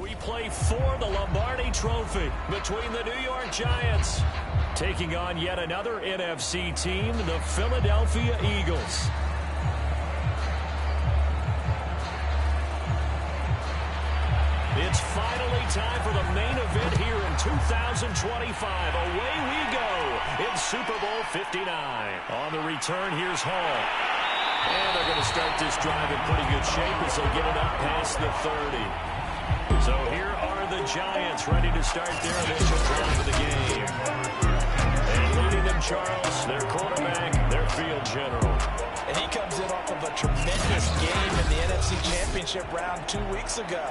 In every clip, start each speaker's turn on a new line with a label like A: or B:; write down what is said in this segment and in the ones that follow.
A: We play for the Lombardi Trophy between the New York Giants taking on yet another NFC team, the Philadelphia Eagles. It's finally time for the main event here in 2025. Away we go in Super Bowl 59. On the return, here's Hall. And they're going to start this drive in pretty good shape as they get it up past the 30. So here are the Giants ready to start their initial drive of the game. And leading them, Charles, their quarterback, their field general.
B: And he comes in off of a tremendous game in the NFC Championship round 2 weeks ago.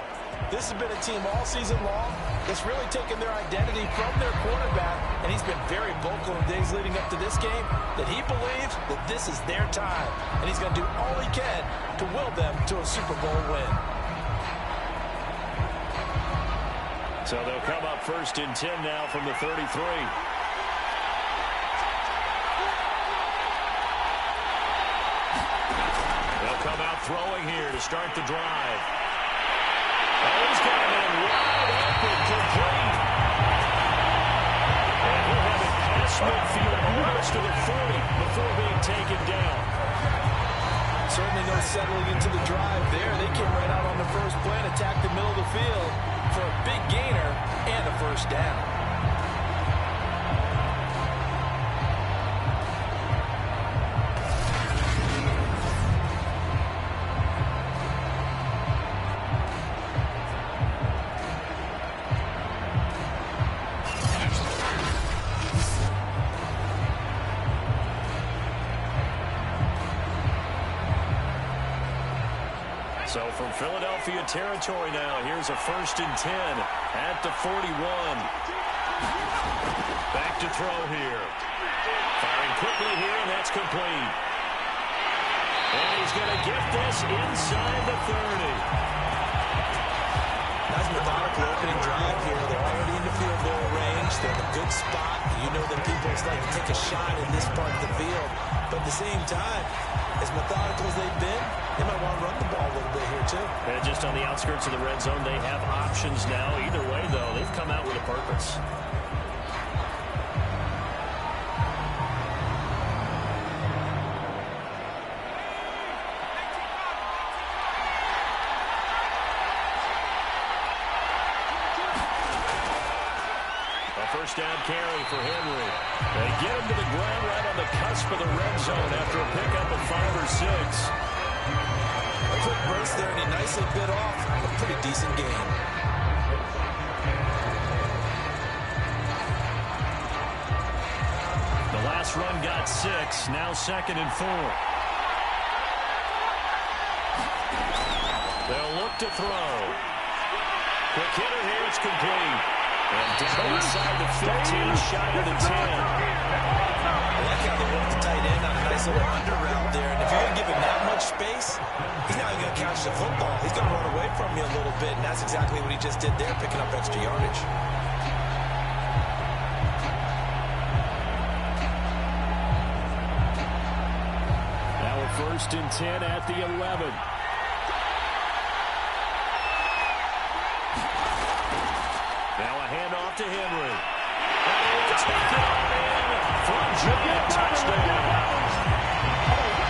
B: This has been a team all season long that's really taken their identity from their quarterback, and he's been very vocal in days leading up to this game that he believes that this is their time, and he's going to do all he can to will them to a Super Bowl win.
A: So they'll come up first and 10 now from the 33. They'll come out throwing here to start the drive. Oh, he's got him in wide open, complete. And he'll have it past midfield almost to the 40 before being taken down.
B: Certainly no settling into the drive there. They came right out on the first play and attacked the middle of the field for a big gainer and a first down.
A: So from Philadelphia territory now, here's a first and 10 at the 41. Back to throw here. Firing quickly here, and that's complete. And he's going to get this inside the 30.
B: Nice methodical opening drive here. They're already in the field goal range. They're in a good spot. You know that people like to take a shot in this part of the field. But at the same time, as methodical as they've been, they might want to run the ball a little bit here, too.
A: And just on the outskirts of the red zone, they have options now. Either way, though, they've come out with a purpose. A first down carry for Henry. They get him to the ground right on the cusp of the red zone after a pickup of 5 or 6.
B: A quick burst there, and he nicely bit off a pretty decent game.
A: The last run got 6, now 2nd and 4. They'll look to throw. Quick hitter here, it's complete. And down inside the 15, shy of the 10.
B: I like how they work the tight end on a nice little under route there. And if you're going to give him that much space, he's not even going to catch the football. He's going to run away from you a little bit, and that's exactly what he just did there, picking up extra yardage.
A: Now a first and 10 at the 11. Now a handoff to Henry. And he'll take it on in for a giant touchdown.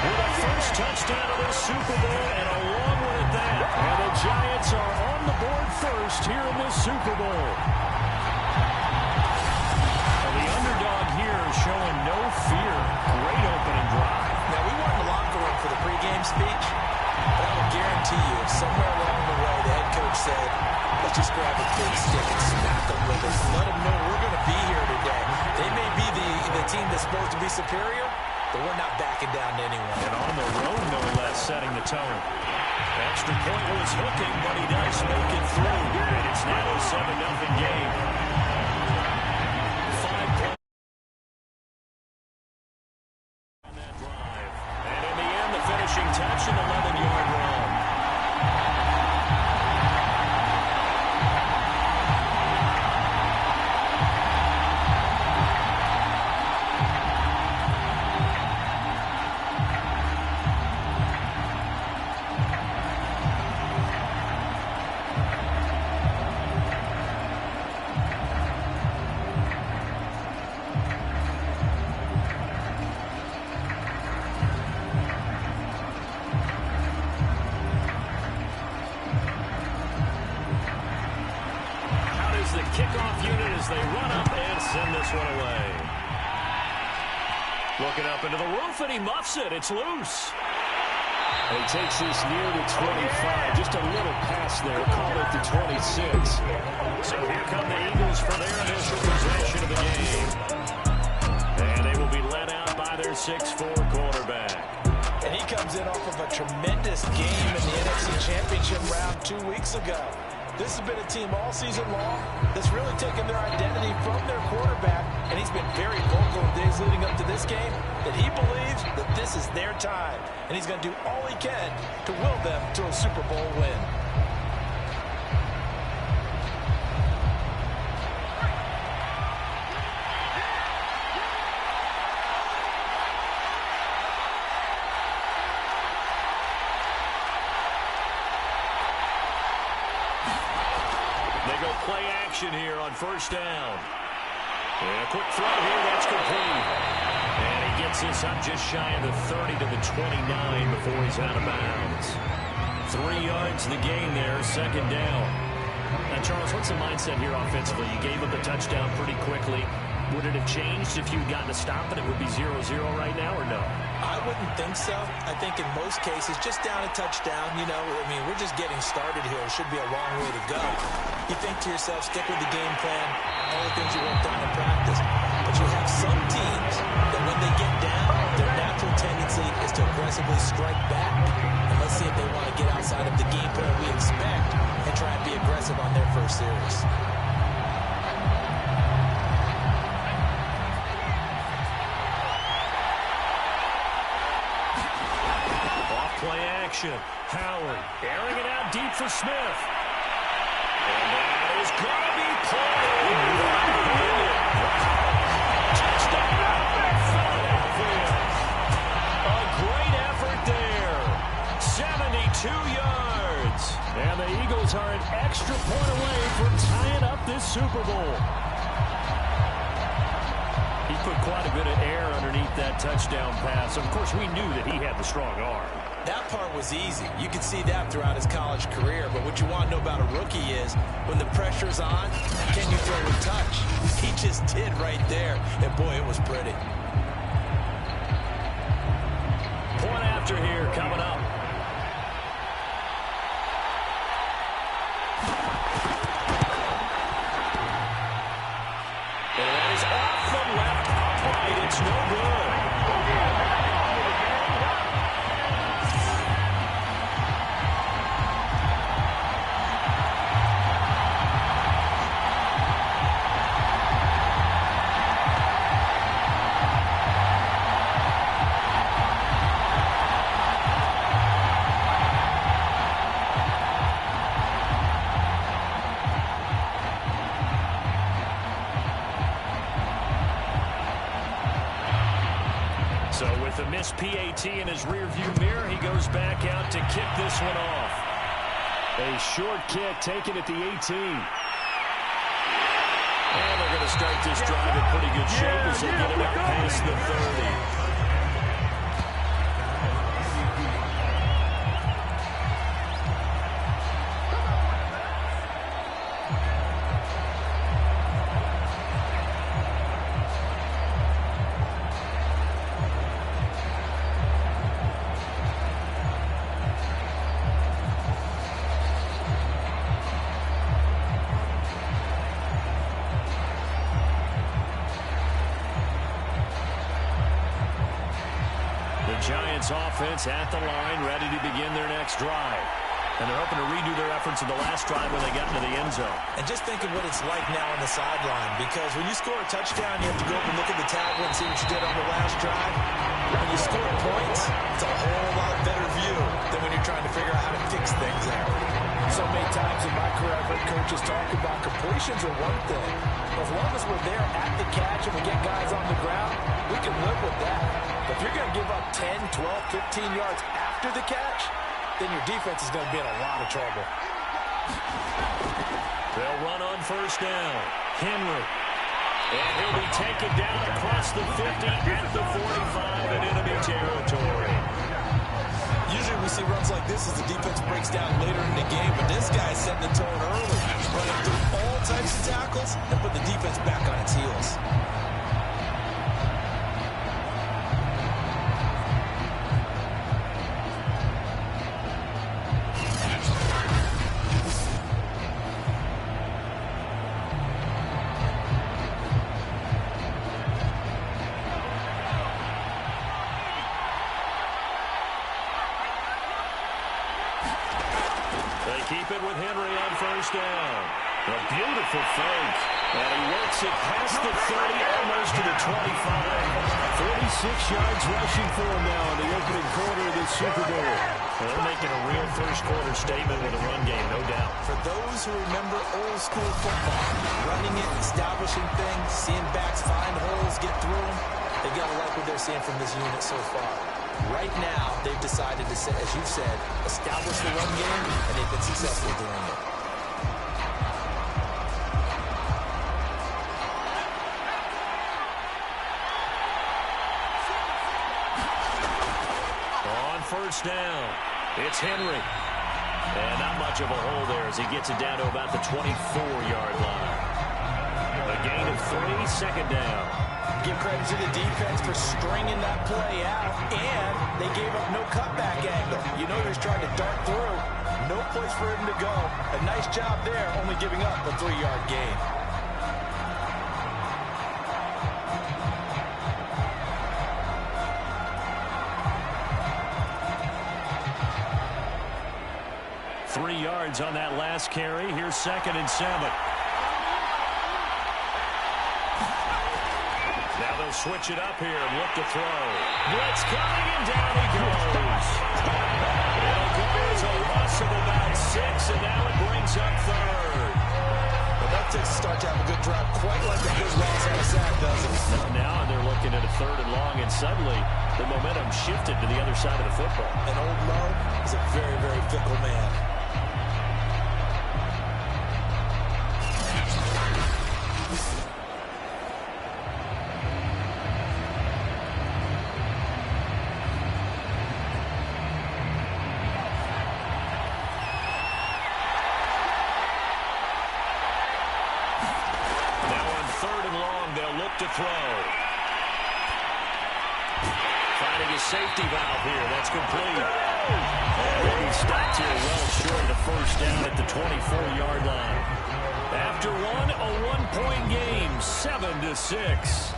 A: With a first touchdown of this Super Bowl and a long one at that. And the Giants are on the board first here in this Super Bowl. And the underdog here showing no fear. Great opening drive.
B: Now, we weren't in the locker room for the pregame speech, but I will guarantee you, somewhere along the way, the head coach said, let's just grab a big stick and smack them with it. Let them know we're going to be here today. They may be the team that's supposed to be superior, but we're not backing down to anyone.
A: And on the road, no less, setting the tone. Extra point was hooking, but he does make it through. And it's now a 7-0 game. 5 points on that drive. And in the end, the finishing touch, an 11-yard run. they run up and send this one away. Looking up into the roof, and he muffs it. It's loose.
C: And he takes this near the 25. Just a little pass there. Call it the 26.
A: So here come the Eagles for their initial possession of the game. And they will be led out by their 6'4" quarterback.
B: And he comes in off of a tremendous game in the NFC Championship round 2 weeks ago. This has been a team all season long that's really taken their identity from their quarterback, and he's been very vocal in days leading up to this game that he believes that this is their time, and he's going to do all he can to will them to a Super Bowl win.
A: Play action here on first down. And a quick throw here, that's complete. And he gets this up just shy of the 30 to the 29 before he's out of bounds. 3 yards the gain there, second down. Now, Charles, what's the mindset here offensively? You gave up the touchdown pretty quickly. Would it have changed if you'd gotten a stop and it would be 0-0 right now, or no?
B: I wouldn't think so. I think in most cases, just down a touchdown, you know, I mean, we're just getting started here. It should be a long way to go. You think to yourself, stick with the game plan, all the things you worked on in practice. But you have some teams that when they get down, their natural tendency is to aggressively strike back. And let's see if they want to get outside of the game plan we expect and try and be aggressive on their first series.
A: Play action. Howard airing it out deep for Smith. And that is going to be played. Touchdown, Philadelphia. A great effort there. 72 yards. And the Eagles are an extra point away from tying up this Super Bowl. He put quite a bit of air underneath that touchdown pass. Of course, we knew that he had the strong arm.
B: That part was easy. You could see that throughout his college career. But what you want to know about a rookie is when the pressure's on, can you throw a touch? He just did right there. And, boy, it was pretty.
A: Point after here coming up. And that is off the left upright. It's no good. So with the missed PAT in his rearview mirror, he goes back out to kick this one off.
C: A short kick taken at the 18.
A: And they're going to start this drive in pretty good shape as they get it up past the 30. Giants offense at the line, ready to begin their next drive. And they're hoping to redo their efforts of the last drive when they got into the end zone.
B: And just think of what it's like now on the sideline, because when you score a touchdown, you have to go up and look at the tablet and see what you did on the last drive. When you score points, it's a whole lot better view than when you're trying to figure out how to fix things out. So many times in my career, I've heard coaches talk about completions are one thing. As long as we're there at the catch and we get guys on the ground, we can live with that. But if you're going to give up 10, 12, 15 yards after the catch, then your defense is going to be in a lot of trouble.
A: They'll run on first down. Henry. And he'll be taken down across the 50 at the 45 in enemy territory.
B: Usually we see runs like this as the defense breaks down later in the game, but this guy's setting the tone early, running through all types of tackles and put the defense back on its heels.
A: Keep it with Henry on first down. A beautiful fake. And he works it past the 30, almost to the 25. 46 yards rushing for him now in the opening quarter of this Super Bowl. They're making a real first-quarter statement with a run game, no doubt.
B: For those who remember old-school football, running it, establishing things, seeing backs find holes, get through them, they've got to like what they're seeing from this unit so far. Right now, they've decided to, as you've said, establish the run game, and they've been successful doing it.
A: On first down, it's Henry. And not much of a hole there as he gets it down to about the 24-yard line. A gain of 3, second down.
B: Give credit to the defense for stringing that play out, and they gave up no cutback angle. You know he's trying to dart through. No place for him to go. A nice job there, only giving up a 3-yard gain.
A: Three yards on that last carry. Here's 2nd and 7. Now they'll switch it up here and look to throw. Blitz coming, and down he goes. It'll go as a loss of about 6, and now it brings up 3rd.
B: Well, that takes a start to have a good drive, quite like a good loss on a sack, doesn't it?
A: Now they're looking at a 3rd and long, and suddenly the momentum shifted to the other side of the football.
B: And Old Mo is a very, very fickle man.
A: To throw. Finding a safety valve here. That's complete. And he stopped here well short of the first down at the 24-yard line. After one, a one-point game, 7-6.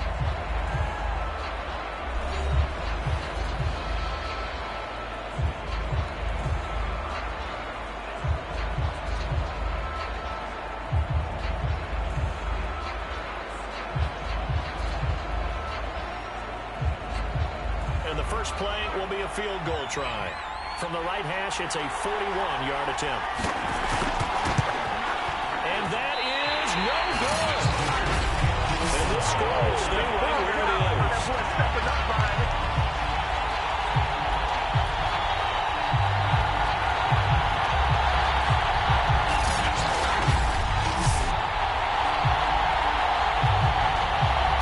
A: First play will be a field goal try. From the right hash, it's a 41-yard attempt. And that is no good. And this score will stay right where it is.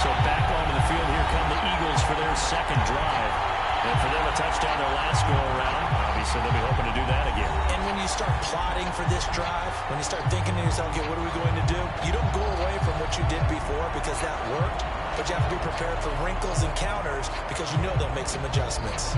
A: So back onto the field, here come the Eagles for their second drive. And for them, a touchdown their last go-around. Obviously, they'll be hoping to do that again.
B: And when you start plotting for this drive, when you start thinking to yourself, okay, what are we going to do? You don't go away from what you did before because that worked, but you have to be prepared for wrinkles and counters because you know they'll make some adjustments.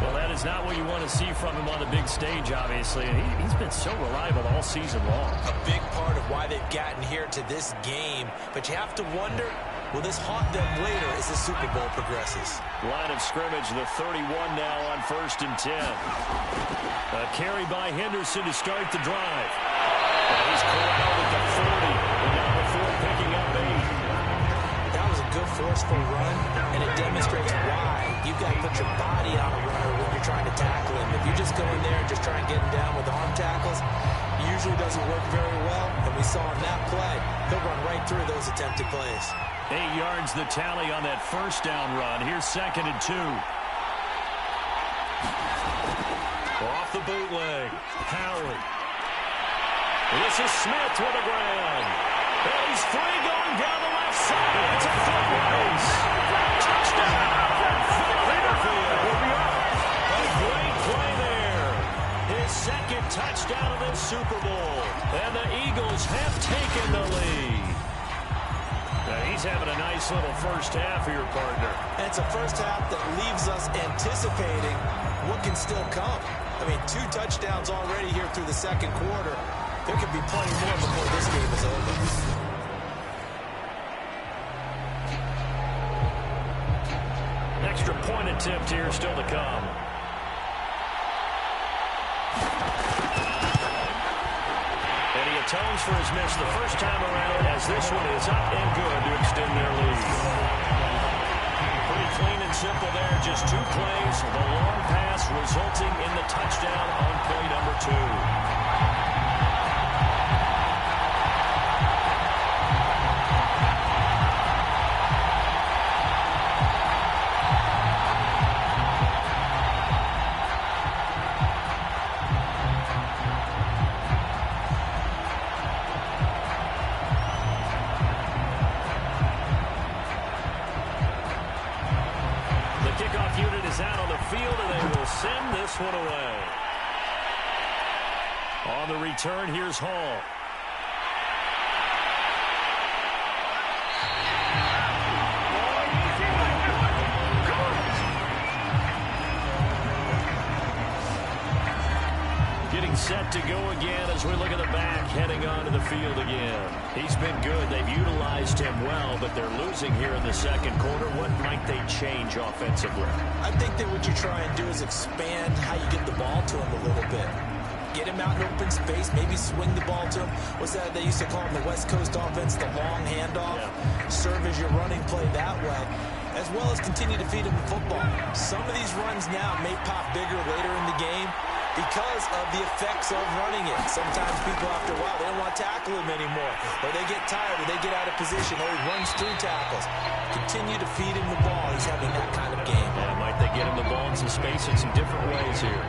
A: Well, that is not what you want to see from him on the big stage, obviously. And he's been so reliable all season long.
B: A big part of why they've gotten here to this game. But you have to wonder, will this haunt them later as the Super Bowl progresses?
A: Line of scrimmage, the 31 now on 1st and 10. A carry by Henderson to start the drive. And he's corralled at the 40. And now before picking up 8.
B: That was a good forceful run, and it demonstrates why you've got to put your body on a runner when you're trying to tackle him. If you just go in there and just try and get him down with arm tackles, it usually doesn't work very well. And we saw in that play, he'll run right through those attempted plays.
A: 8 yards the tally on that first down run. Here's 2nd and 2. Off the bootleg. Howard. This is Smith with a grab. And he's free going down the left side. It's a foot race. Touchdown. Philadelphia. A great play there. having a nice little first half here, partner.
B: And it's a first half that leaves us anticipating what can still come. I mean, 2 touchdowns already here through the second quarter. There could be plenty more before this game is over.
A: Extra point attempt here still to come. And he atones for his miss the first time around, as this one is up and good to extend their lead. Pretty clean and simple there, just 2 plays. The long pass resulting in the touchdown on play number 2. One away. On the return, here's Hall. Getting set to go again as we look at the back heading onto the field again. He's been good. They've utilized him well, but they're losing here in the second quarter. What might they change offensively?
B: I think that what you try and do is expand how you get the ball to him a little bit. Get him out in open space, maybe swing the ball to him. What's that they used to call him, the West Coast offense, the long handoff? Yeah. Serve as your running play that way, as well as continue to feed him the football. Some of these runs now may pop bigger later in the game because of the effects of running it. Sometimes people, after a while, they don't want to tackle him anymore, or they get tired, or they get out of position, or he runs through tackles. Continue to feed him the ball. He's having that kind of game.
A: Yeah, might they get him the ball in some space in some different ways here?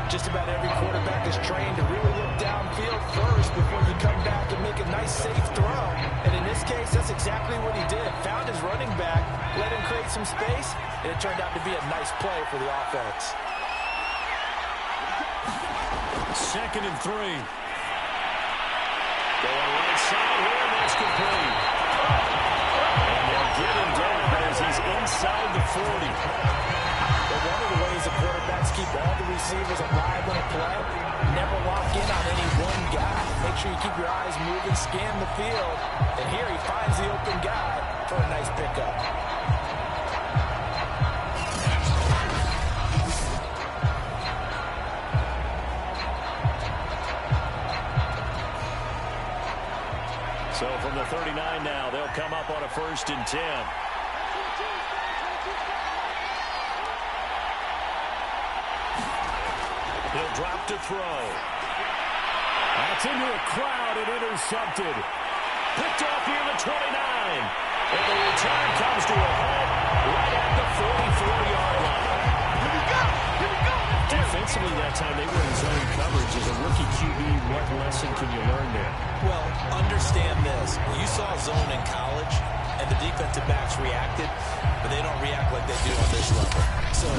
B: Just about every quarterback is trained to really look downfield first before you come back and make a nice, safe throw. And in this case, that's exactly what he did. Found his running back, let him create some space, and it turned out to be a nice play for the offense.
A: 2nd and 3. Going right side here, and that's complete. And they'll get him down as he's inside the 40.
B: But one of the ways the quarterbacks keep all the receivers alive in a play, never lock in on any one guy. Make sure you keep your eyes moving, scan the field. And here he finds the open guy for a nice pickup.
A: So from the 39 now, they'll come up on a 1st and 10. He'll drop to throw. That's into a crowd and intercepted. Picked off near the 29. And the return comes to a halt right at the 44-yard line.
D: Here we go! Here we go!
A: Defensively that time, they were in zone coverage. As a rookie QB, what lesson can you learn there?
B: Well, understand this. You saw zone in college, and the defensive backs reacted, but they don't react like they do on this level. So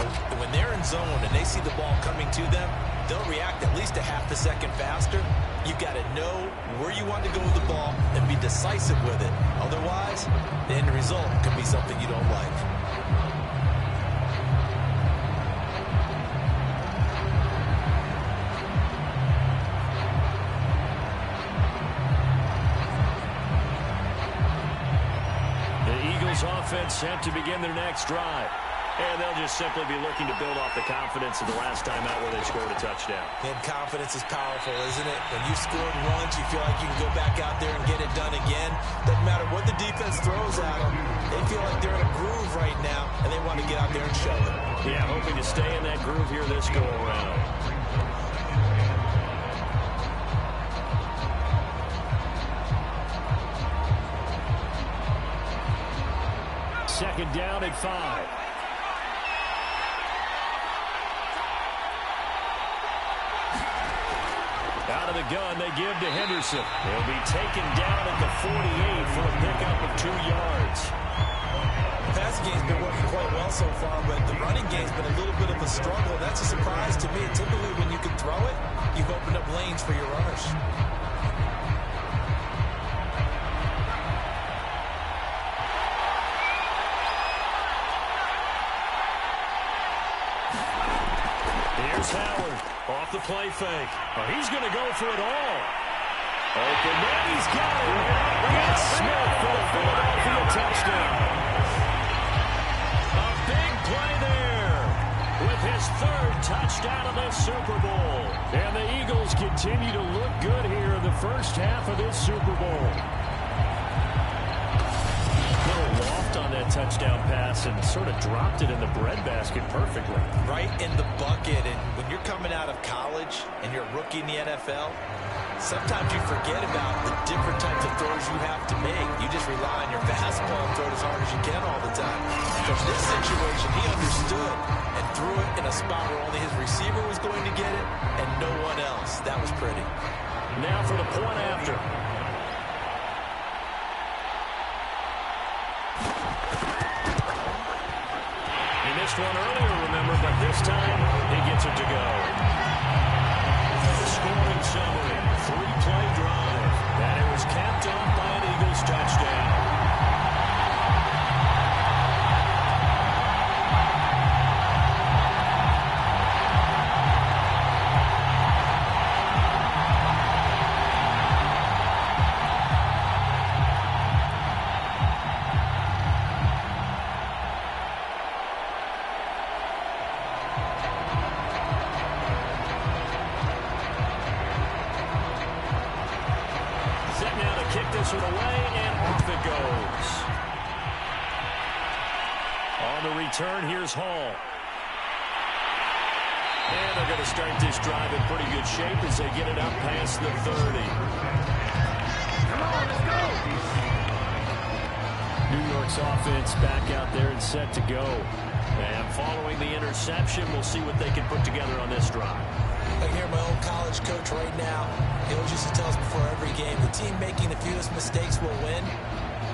B: when they're in zone and they see the ball coming to them, they'll react at least a half a second faster. You've got to know where you want to go with the ball and be decisive with it. Otherwise, the end result could be something you don't like.
A: Offense sent to begin their next drive. And they'll just simply be looking to build off the confidence of the last time out where they scored a touchdown.
B: And confidence is powerful, isn't it? When you've scored once, you feel like you can go back out there and get it done again. Doesn't matter what the defense throws at them. They feel like they're in a groove right now, and they want to get out there and show it.
A: Yeah, hoping to stay in that groove here this go-around. Second down at 5. Out of the gun, they give to Henderson. He'll be taken down at the 48 for a pickup of 2 yards.
B: The passing game's been working quite well so far, but the running game's been a little bit of a struggle. That's a surprise to me. Typically, when you can throw it, you've opened up lanes for your runners.
A: Here's Howard off the play fake. He's going to go for it all. Open man, he's got it. It's Smith for the Philadelphia touchdown. A big play there with his third touchdown of this Super Bowl. And the Eagles continue to look good here in the first half of this Super Bowl. Little loft on that touchdown pass and sort of dropped it in the breadbasket perfectly.
B: Right in the bucket. And when you're coming out of college and you're a rookie in the NFL, sometimes you forget about the different types of throws you have to make. You just rely on your fastball and throw it as hard as you can all the time. But in this situation, he understood and threw it in a spot where only his receiver was going to get it and no one else. That was pretty.
A: Now for the point after. He missed one earlier, remember, but this time he gets it to go. Scoring summary, 3-play drive, and it was capped off by an Eagles touchdown. This one away, and off it goes. On the return, here's Hall. And they're going to start this drive in pretty good shape as they get it up past the 30.
D: Come on, let's go.
A: New York's offense back out there and set to go. And following the interception, we'll see what they can put together on this drive.
B: I hear my old college coach right now. He always used to tell us before every game, the team making the fewest mistakes will win.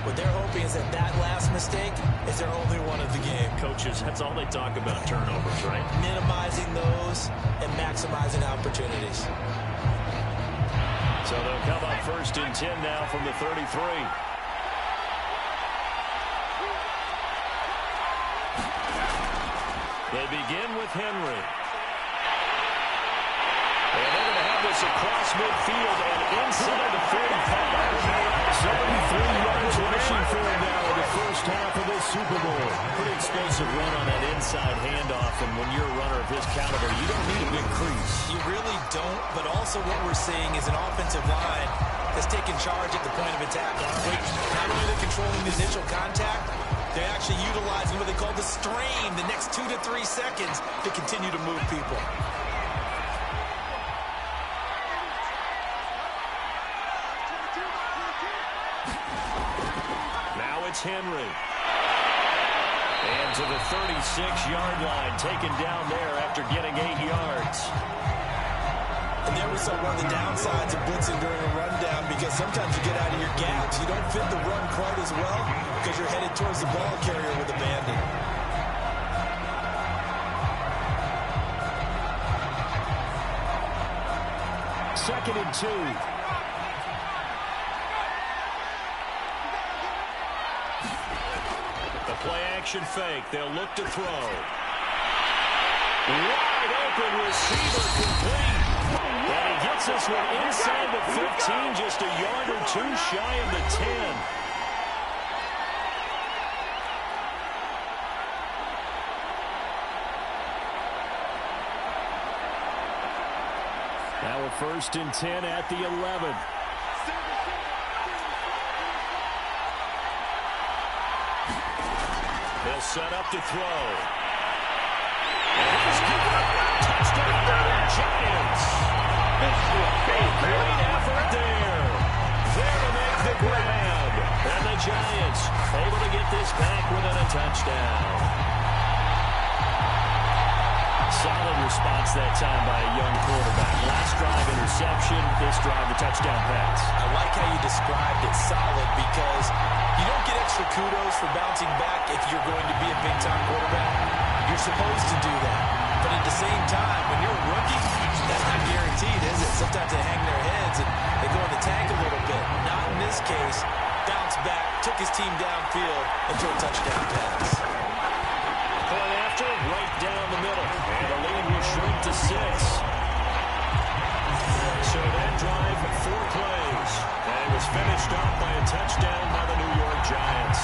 B: What they're hoping is that that last mistake is their only one of the game.
A: Coaches, that's all they talk about, turnovers, right?
B: Minimizing those and maximizing opportunities.
A: So they'll come up 1st and 10 now from the 33. They begin with Henry. And they're going to have this across midfield and inside the 45. 73 yards rushing for him now in the first half of this Super Bowl. Pretty explosive run on that inside handoff, and when you're a runner of his caliber, you don't need a big crease.
B: You really don't, but also what we're seeing is an offensive line that's taking charge at the point of attack. Not only are they controlling the initial contact, they're actually utilizing what they call the strain, the next 2 to 3 seconds, to continue to move people.
A: Henry. And to the 36-yard line, taken down there after getting 8 yards.
B: And there we saw one of the downsides of blitzing during a rundown, because sometimes you get out of your gaps. You don't fit the run quite as well because you're headed towards the ball carrier with a bandit.
A: Second and 2. Play-action fake. They'll look to throw. Wide open receiver complete. And he gets this one inside the 15, just a yard or two shy of the 10. Now a 1st and 10 at the 11. They'll set up to throw. And he's given up. Touchdown, Giants. Great effort there. There to make the grab. And the Giants able to get this back within a touchdown. Solid response that time by a young quarterback. Last drive interception, this drive a touchdown pass.
B: I like how you described it, solid, because you don't get extra kudos for bouncing back if you're going to be a big-time quarterback. You're supposed to do that. But at the same time, when you're a rookie, that's not guaranteed, is it? Sometimes they hang their heads and they go in the tank a little bit. Not in this case. Bounce back, took his team downfield, and threw a touchdown pass.
A: Point after, right down the middle. And the lead will shrink to 6. So that drive, 4 plays. And it was finished off by a touchdown by the New York Giants.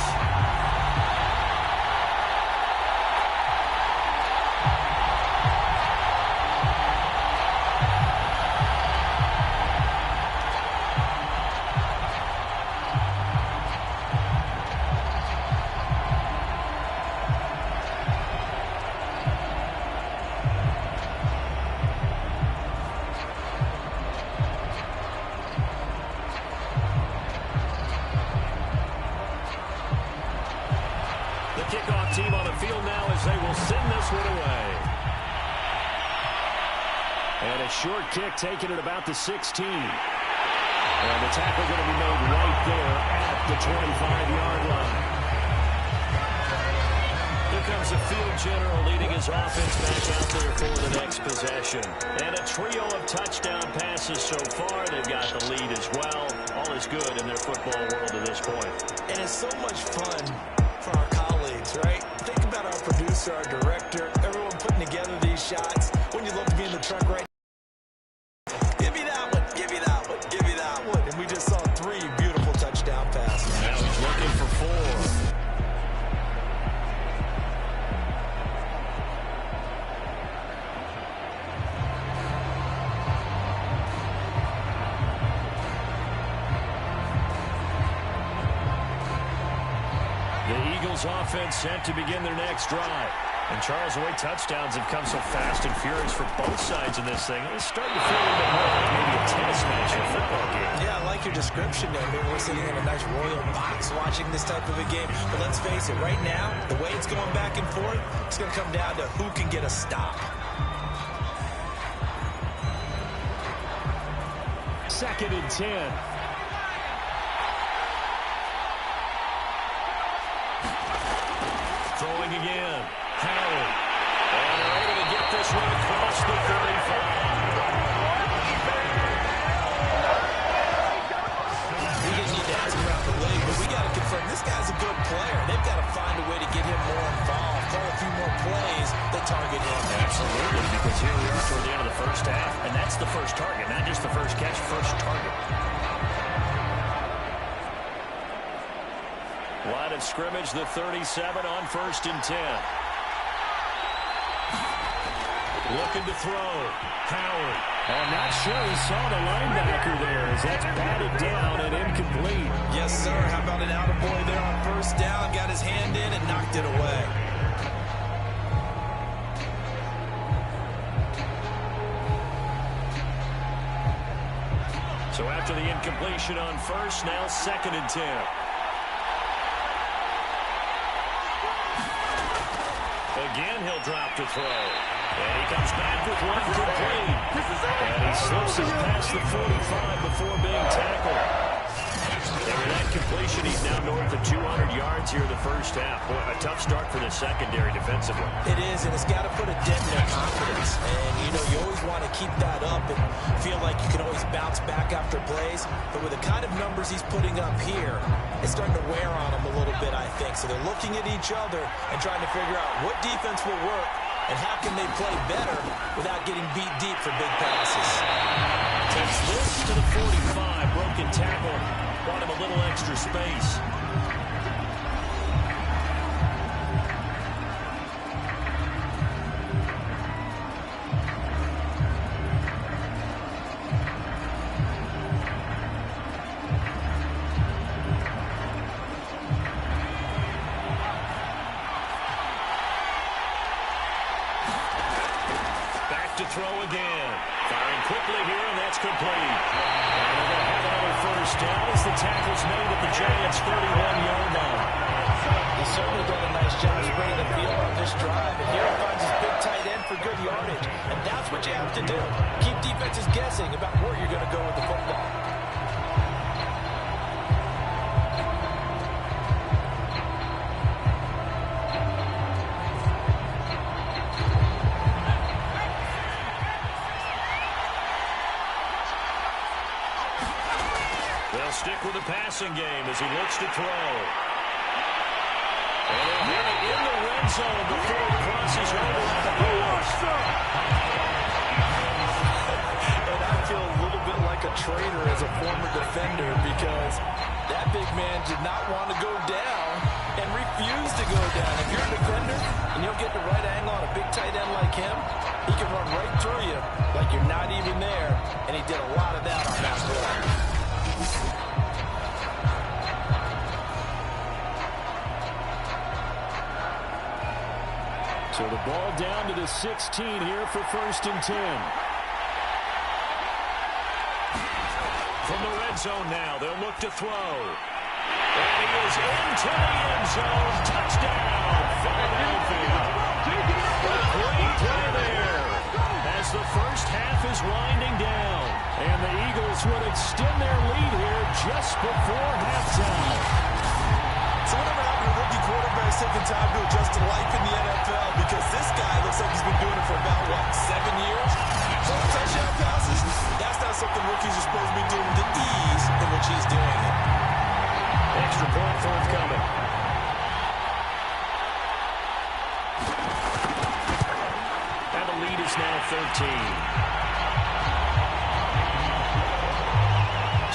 A: Kickoff team on the field now as they will send this one away. And a short kick taken at about the 16. And the tackle going to be made right there at the 25-yard line. Here comes the field general leading his offense back out there for the next possession. And a trio of touchdown passes so far. They've got the lead as well. All is good in their football world at this point.
B: And it's so much fun for our colleagues, right? Think about our producer, our director, everyone putting together these shots. Wouldn't you love to be in the truck right now? Give me that one, give me that one, give me that one. And we just saw 3 beautiful touchdown passes.
A: Now he's looking for 4. Offense set to begin their next drive. And Charles, the way touchdowns have come so fast and furious for both sides in this thing, it's starting to feel a bit more like maybe a tennis match in a football game.
B: Yeah, I like your description there. Maybe we're sitting in a nice royal box watching this type of a game. But let's face it, right now, the way it's going back and forth, it's going to come down to who can get a stop.
C: 2nd and 10.
A: Throwing again. Howard. And they're able to get this one across the 35.
B: We didn't need to ask around the league, but we got to confirm this guy's a good player. They've got to find a way to get him more involved, call a few more plays that target him.
A: Absolutely, because here we are toward the end of the first half, and that's the first target, not just the first catch, first target. Line of scrimmage, the 37 on 1st and 10. Looking to throw. Howard.
C: I'm not sure he saw the linebacker there as that's batted down and incomplete.
B: Yes, sir. How about an attaboy there on 1st down? Got his hand in and knocked it away.
A: So after the incompletion on 1st, now 2nd and 10. Again, he'll drop to throw. And he comes back with one complete. And he slips it past the 45 before being tackled. And with that completion, he's now north of 200 yards here in the first half. Boy, a tough start for the secondary defensively.
B: It is, and it's got to put a dent in their confidence. And, you know, you always want to keep that up and feel like you can always bounce back after plays. But with the kind of numbers he's putting up here, it's starting to wear on them a little bit, I think. So they're looking at each other and trying to figure out what defense will work and how can they play better without getting beat deep for big passes.
A: Takes this to the 45. Broken tackle. Brought him a little extra space. To throw again. Firing quickly here, and that's complete. And they're going to have another 1st down as the tackle's made at the Giants' 31-yard line.
B: He's certainly done a nice job spreading the field on this drive. And here he finds his big tight end for good yardage. And that's what you have to do. Keep defenses guessing about where you're going to go with the football.
A: Stick with the passing game as he looks to throw. And he'll have it in the red zone before he crosses over at the post.
B: And I feel a little bit a traitor as a former defender because that big man did not want to go down and refused to go down. If you're a defender and you'll get the right angle on a big tight end like him, he can run right through you like you're not even there, and he did a lot of that on that play.
C: So the ball down to the 16 here for 1st and 10.
A: From the red zone now, they'll look to throw. And he is into the end zone. Touchdown, Philadelphia. A great play there as the first half is winding down.
C: And the Eagles would extend their lead here just before halftime.
B: So whatever happened to rookie quarterbacks taking time to adjust to life in the NFL? Because this guy looks like he's been doing it for about, 7 years? So touchdown passes, that's not something rookies are supposed to be doing with the ease in which he's doing it.
A: Extra point forthcoming. And the lead is now 13.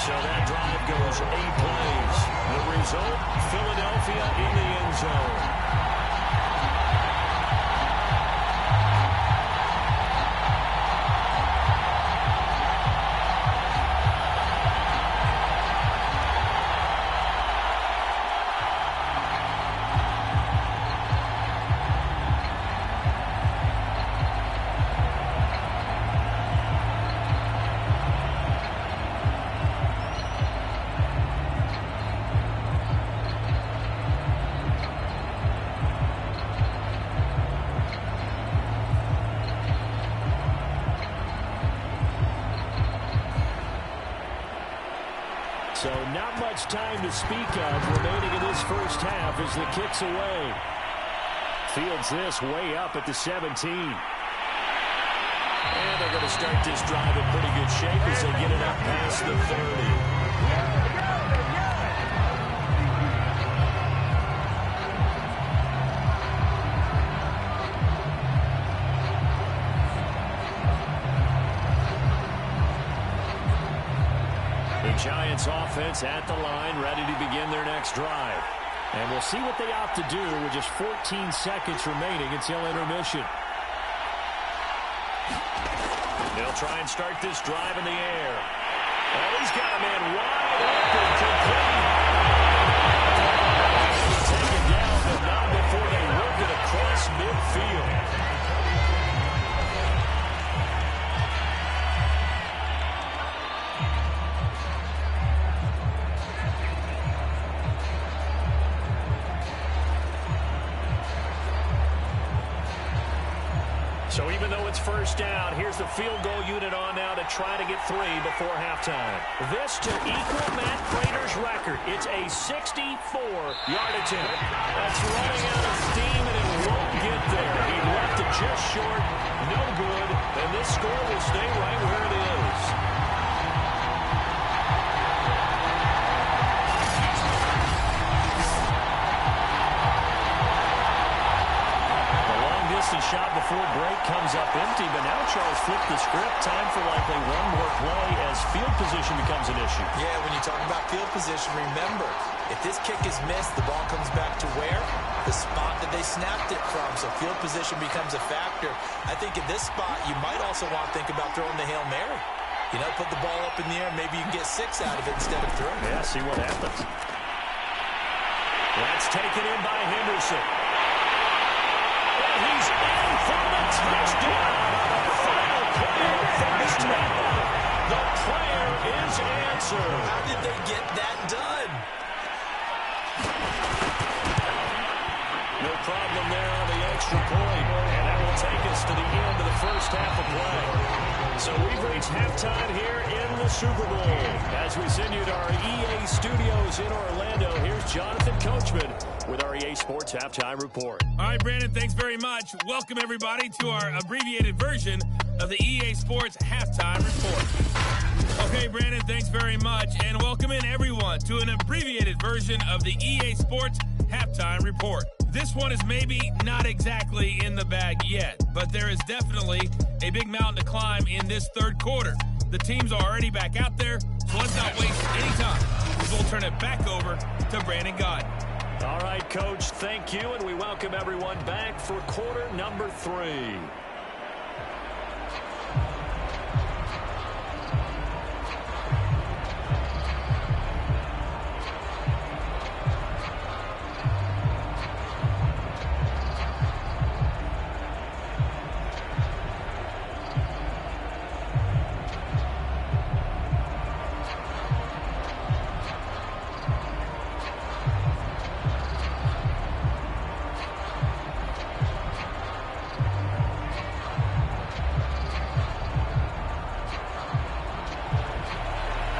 A: So that drive goes 8 plays. The result, Philadelphia in the end zone.
C: So not much time to speak of remaining in this first half as the kick's away. Fields this way up at the 17.
A: And they're going to start this drive in pretty good shape as they get it up past the 30. Giants offense at the line, ready to begin their next drive.
C: And we'll see what they opt to do with just 14 seconds remaining until intermission.
A: They'll try and start this drive in the air. Oh, he's got a man wide open, complete. Taken down, but not before they work it across midfield. So even though it's first down, here's the field goal unit on now to try to get 3 before halftime. This to equal Matt Prater's record. It's a 64-yard attempt. That's running out of steam, and it won't get there. He left it just short. No good. And this score will stay right where it is. Shot before break comes up empty, but now Charles flipped the script. Time for likely one more play as field position becomes an issue.
B: Yeah, when you talk about field position, remember, if this kick is missed, the ball comes back to where? The spot that they snapped it from, so field position becomes a factor. I think in this spot, you might also want to think about throwing the Hail Mary. You know, put the ball up in the air, maybe you can get 6 out of it instead of 3.
A: Yeah, see what happens. That's taken in by Henderson. He's in for the touchdown. Final play from the snap. The prayer is answered.
B: How did they get that done?
A: No problem there on the extra point. And that will take us to the end of the first half of play. So we've reached halftime here in the Super Bowl. As we send you to our EA studios in Orlando, here's Jonathan Coachman with our EA Sports Halftime Report.
E: All right, Brandon, thanks very much. Welcome, everybody, to our abbreviated version of the EA Sports Halftime Report. Okay, Brandon, thanks very much. And welcome in, everyone, to an abbreviated version of the EA Sports Halftime Report. This one is maybe not exactly in the bag yet, but there is definitely a big mountain to climb in this third quarter. The teams are already back out there, so let's not waste any time. We'll turn it back over to Brandon Gaudin.
A: All right, Coach, thank you, and we welcome everyone back for quarter number 3.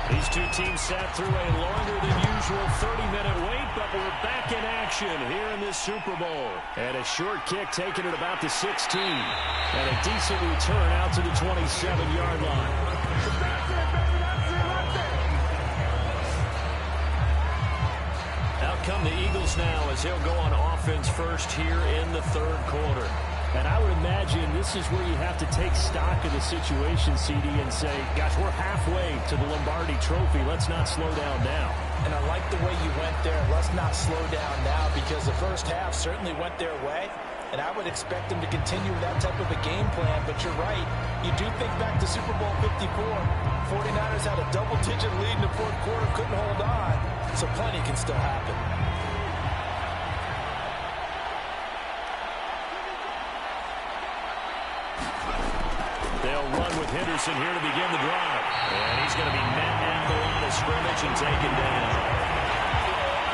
A: These two teams sat through a longer than usual 30-minute wait, but we're back in action here in this Super Bowl. And a short kick taken at about the 16. And a decent return out to the 27-yard line. Out come the Eagles now as he'll go on offense first here in the third quarter.
C: And I would imagine this is where you have to take stock of the situation, CD, and say, gosh, we're halfway to the Lombardi Trophy. Let's not slow down now.
B: And I like the way you went there. Let's not slow down now, because the first half certainly went their way. And I would expect them to continue that type of a game plan. But you're right. You do think back to Super Bowl 54. 49ers had a double-digit lead in the fourth quarter, couldn't hold on. So plenty can still happen.
A: They'll run with Henderson here to begin the drive. And he's going to be met at the line of scrimmage and taken down.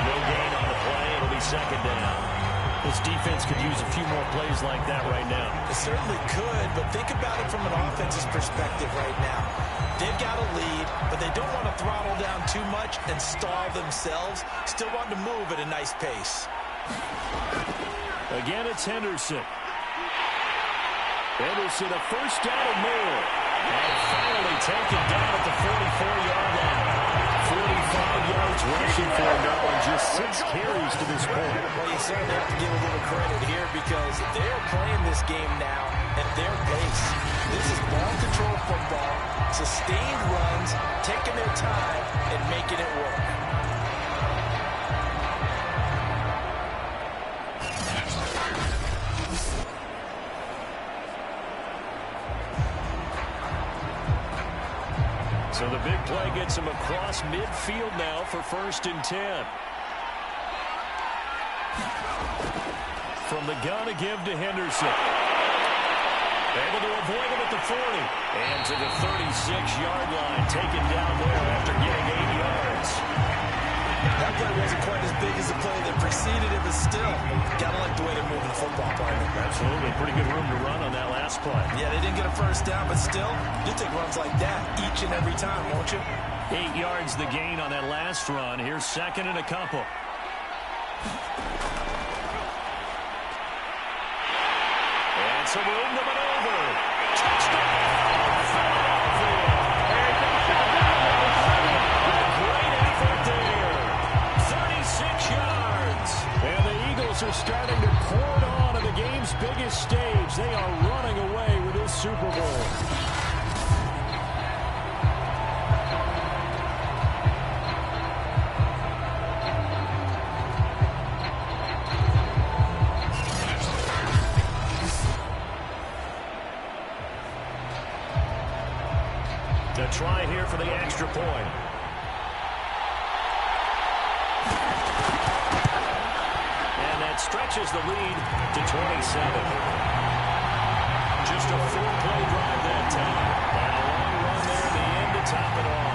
A: No gain on the play. It'll be second down. This defense could use a few more plays like that right now.
B: It certainly could, but think about it from an offense's perspective right now. They've got a lead, but they don't want to throttle down too much and stall themselves. Still want to move at a nice pace.
A: Again, it's Henderson. Henderson, a first down and more. And finally taken down at the 44-yard line. 45 yards rushing for him now and just 6 carries to this point.
B: Well, you certainly have to give a little credit here, because they're playing this game now at their pace. This is ball control football, sustained runs, taking their time and making it work.
A: So the big play gets him across midfield now for 1st and 10. From the gun to give to Henderson. Able to avoid him at the 40. And to the 36-yard line. Taken down there after getting 8 yards.
B: That play wasn't quite as big as the play that preceded it, but still, gotta like the way they're moving the football, partner.
A: Absolutely. Pretty good room to run on that last play.
B: Yeah, they didn't get a first down, but still, you'll take runs like that each and every time, won't you?
A: 8 yards the gain on that last run. Here's second and a couple. And some room to maneuver. Touchdown! Great effort there. 36 yards. And the Eagles are starting to pour it on at the game's biggest stage. They are running away with this Super Bowl. A try here for the extra point. And that stretches the lead to 27. Just a 4-play drive that time. And a long run there at the end to top it off.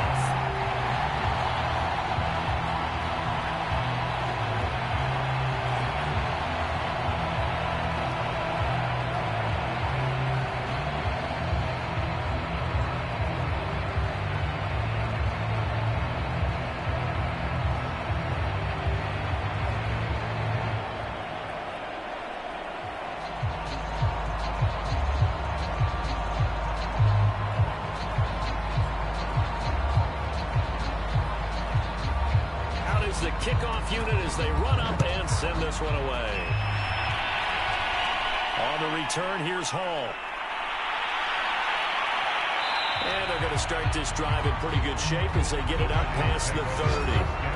A: The kickoff unit as they run up and send this one away. On the return, here's Hall. And they're going to start this drive in pretty good shape as they get it up past the 30.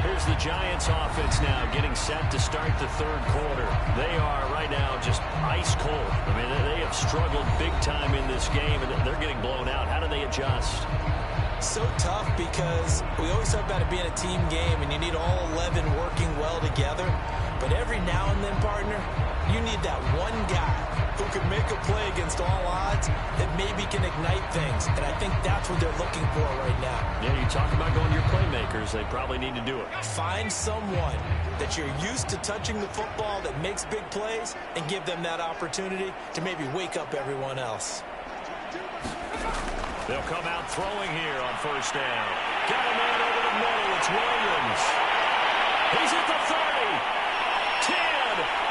A: Here's the Giants offense now getting set to start the third quarter. They are right now just ice cold. I mean, they have struggled big time in this game, and they're getting blown out. How do they adjust?
B: So tough because we always talk about it being a team game, and you need all 11 working well together. But every now and then, partner, you need that one guy who can make a play against all odds that maybe can ignite things. And I think that's what they're looking for right now.
A: Yeah, you talk about going to your playmakers. They probably need to do it.
B: Find someone that you're used to touching the football that makes big plays and give them that opportunity to maybe wake up everyone else.
A: They'll come out throwing here on first down. Got a man over the middle. It's Williams. He's at the 30. 10.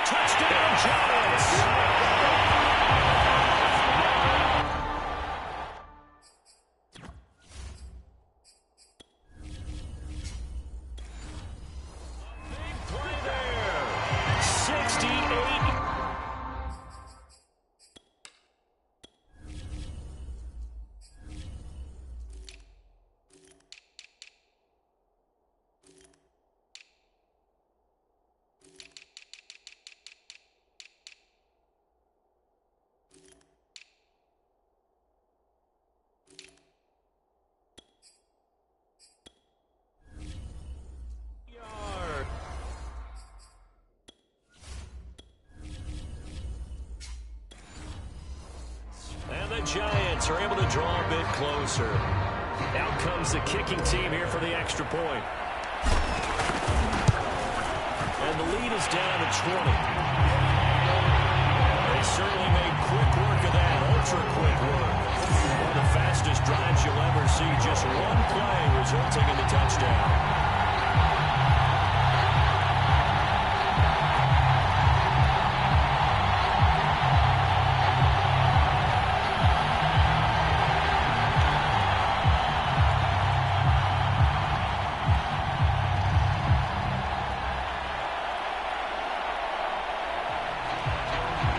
A: Touchdown, Giants. Big play there. 68. Giants are able to draw a bit closer. Out comes the kicking team here for the extra point. And the lead is down to 20. They certainly made quick work of that, ultra quick work. One of the fastest drives you'll ever see, just one play resulting in the touchdown.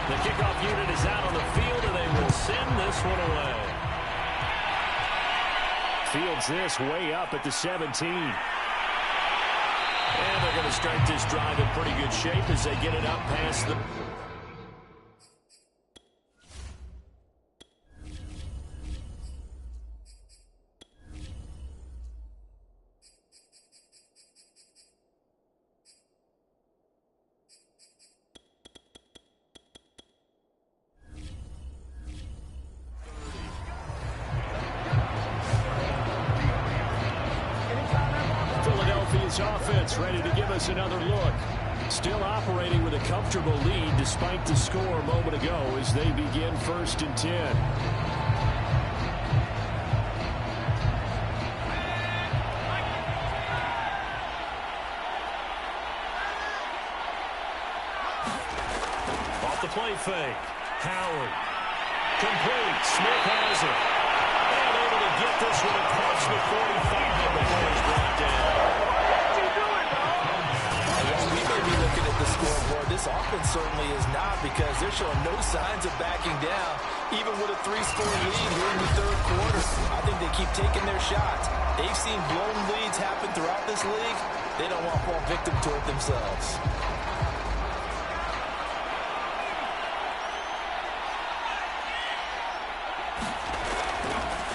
A: The kickoff unit is out on the field, and they will send this one away.
C: Fields this way up at the 17.
A: And they're going to start this drive in pretty good shape as they get it up past the...
C: Offense ready to give us another look. Still operating with a comfortable lead despite the score a moment ago as they begin 1st and 10.
A: Off the play fake. Howard. Complete. Smith has it. And able to get this one across the 45 before he's brought down.
B: The scoreboard. This offense certainly is not, because they're showing no signs of backing down, even with a 3-score lead here in the third quarter. I think they keep taking their shots. They've seen blown leads happen throughout this league. They don't want to fall victim to it themselves.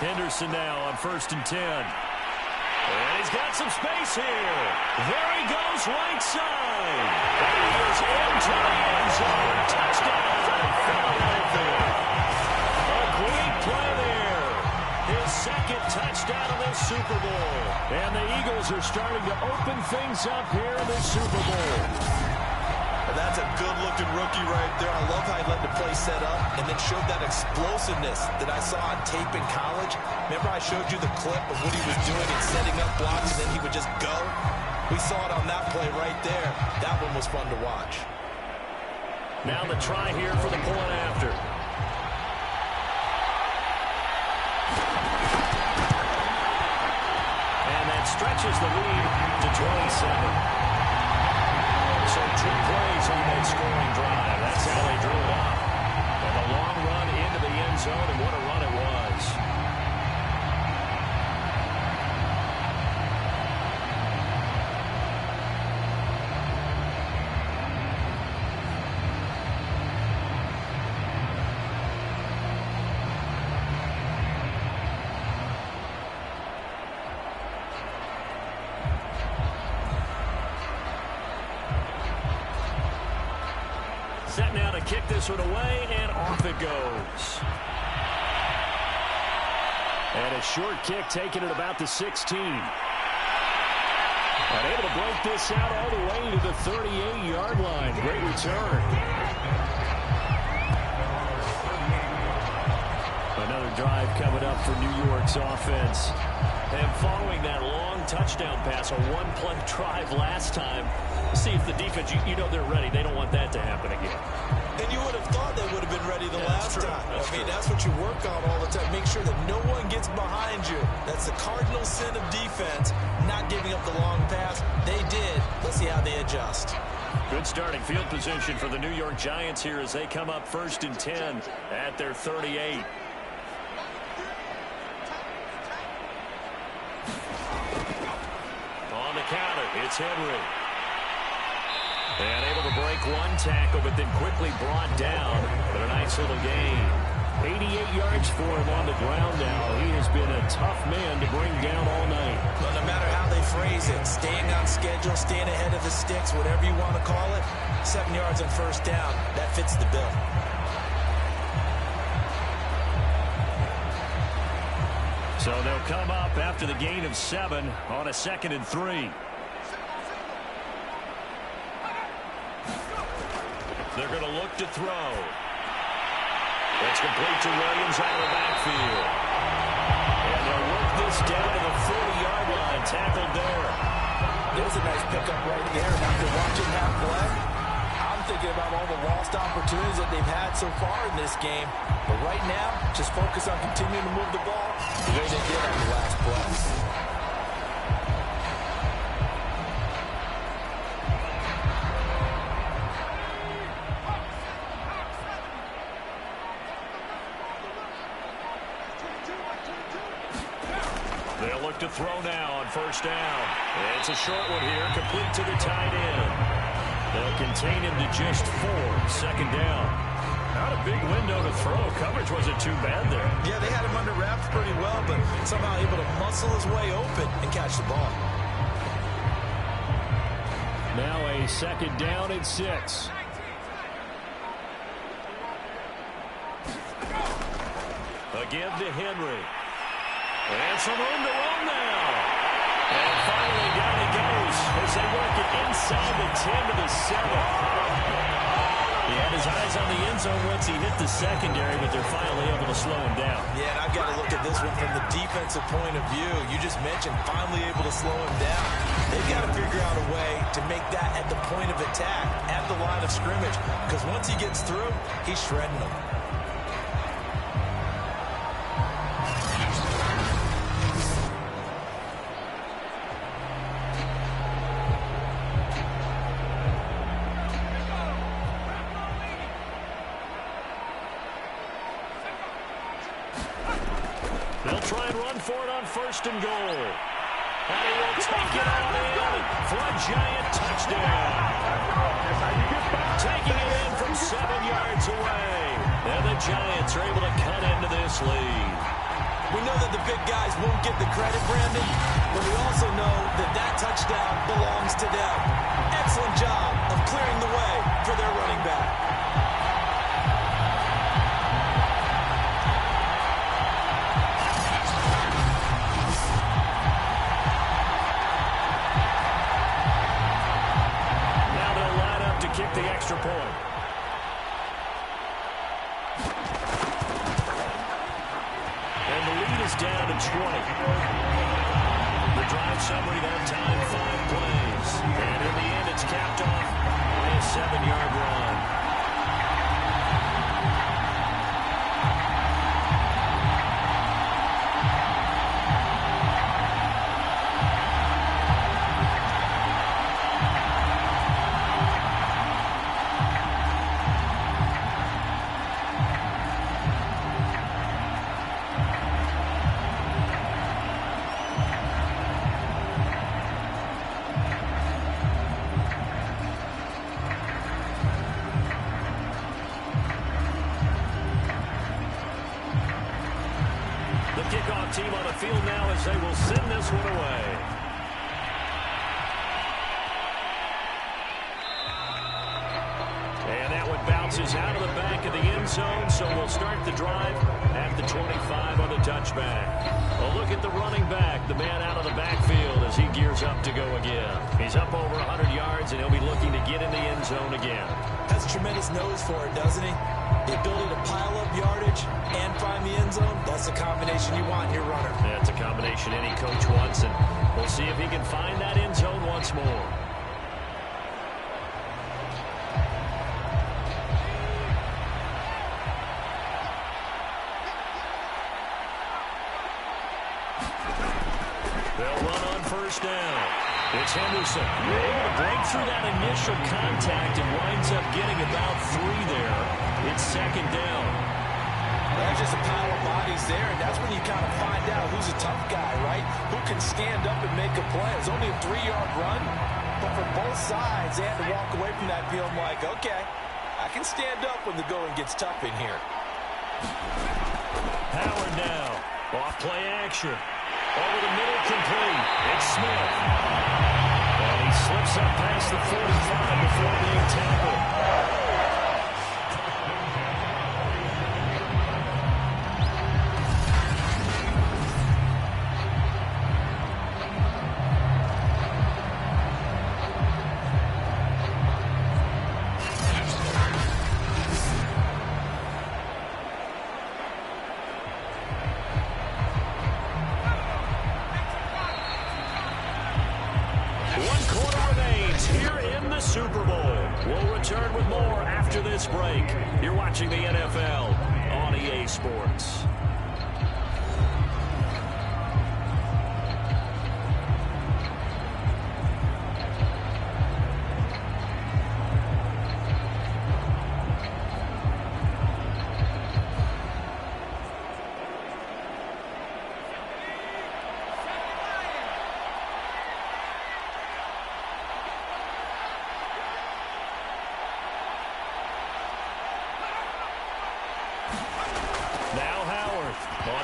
A: Henderson now on 1st and 10. And he's got some space here. There he goes, right side. And he is into the end zone. Touchdown, Philadelphia. A great play there. His second touchdown of this Super Bowl.
C: And the Eagles are starting to open things up here in the Super Bowl.
B: That's a good-looking rookie right there. I love how he let the play set up and then showed that explosiveness that I saw on tape in college. Remember I showed you the clip of what he was doing and setting up blocks, and then he would just go? We saw it on that play right there. That one was fun to watch.
A: Now the try here for the point after. And that stretches the lead to 27. So 2 plays on that scoring drive. That's how they drew it up. And the A long run into the end zone, and what a run it was. Set now to kick this one away, and off it goes. And a short kick taken at about the 16. And able to break this out all the way to the 38-yard line. Great return. Another drive coming up for New York's offense. And following that long touchdown pass, a one-play drive last time, see if the defense, you know they're ready. They don't want that to happen again.
B: And you would have thought they would have been ready the last time. That's what you work on all the time. Make sure that no one gets behind you. That's the cardinal sin of defense, not giving up the long pass. They did. Let's see how they adjust.
A: Good starting field position for the New York Giants here as they come up 1st and 10 at their 38. On the counter, it's Henry. And able to break one tackle, but then quickly brought down. But a nice little gain. 88 yards for him on the ground now. He has been a tough man to bring down all night.
B: But no matter how they phrase it, staying on schedule, staying ahead of the sticks, whatever you want to call it, 7 yards on first down, that fits the bill.
A: So they'll come up after the gain of 7 on a 2nd and 3. They're going to look to throw. It's complete to Williams out of the backfield. And they'll work this down to the 40-yard line. Tackled there.
B: There's a nice pickup right there. And after watching that play, I'm thinking about all the lost opportunities that they've had so far in this game. But right now, just focus on continuing to move the ball the way they did on the last play.
A: They'll look to throw now on first down. It's a short one here, complete to the tight end. They'll contain him to just 4, 2nd down. Not a big window to throw. Coverage wasn't too bad there.
B: Yeah, they had him under wraps pretty well, but somehow able to muscle his way open and catch the ball.
C: Now a 2nd down and 6.
A: Again to Henry. And some room to run now. And finally down he goes as they work it inside the 10 to the 7. He had his eyes on the end zone once he hit the secondary, but they're finally able to slow him down.
B: Yeah, and I've got to look at this one from the defensive point of view. You just mentioned finally able to slow him down. They've got to figure out a way to make that at the point of attack, at the line of scrimmage, because once he gets through, he's shredding them.
A: They'll try and run for it on 1st and goal. And he will take it on in for a Giant touchdown. Taking it in from 7 yards away. And the Giants are able to cut into this lead.
B: We know that the big guys won't get the credit, Brandon, but we also know that that touchdown belongs to them. Excellent job of clearing the way for their running back.
A: Kick the extra point. And the lead is down to 20. The drive summary that time, 5 plays. And in the end, it's capped off by a 7-yard run. this one away. And that one bounces out of the back of the end zone, so we'll start the drive at the 25 on the touchback. A look at the running back, the man out of the backfield as he gears up to go again. He's up over 100 yards, and he'll be looking to get in the end zone again.
B: Has a tremendous nose for it, doesn't he? The ability to pile up yardage and find the end zone, that's the combination you want in your runner.
A: That's a combination any coach wants, and we'll see if he can find that end zone once more. They'll run on first down. It's Henderson able to break through that initial contact and winds up getting about 3 there. It's second down.
B: There's just a pile of bodies there, and that's when you kind of find out who's a tough guy, right? Who can stand up and make a play. It's only a 3-yard run, but for both sides, they had to walk away from that feeling like, okay, I can stand up when the going gets tough in here.
A: Howard now. Off play action. Over the middle, complete. It's Smith. And he slips up past the 45 before being tackled. Super Bowl. We'll return with more after this break. You're watching the NFL on EA Sports.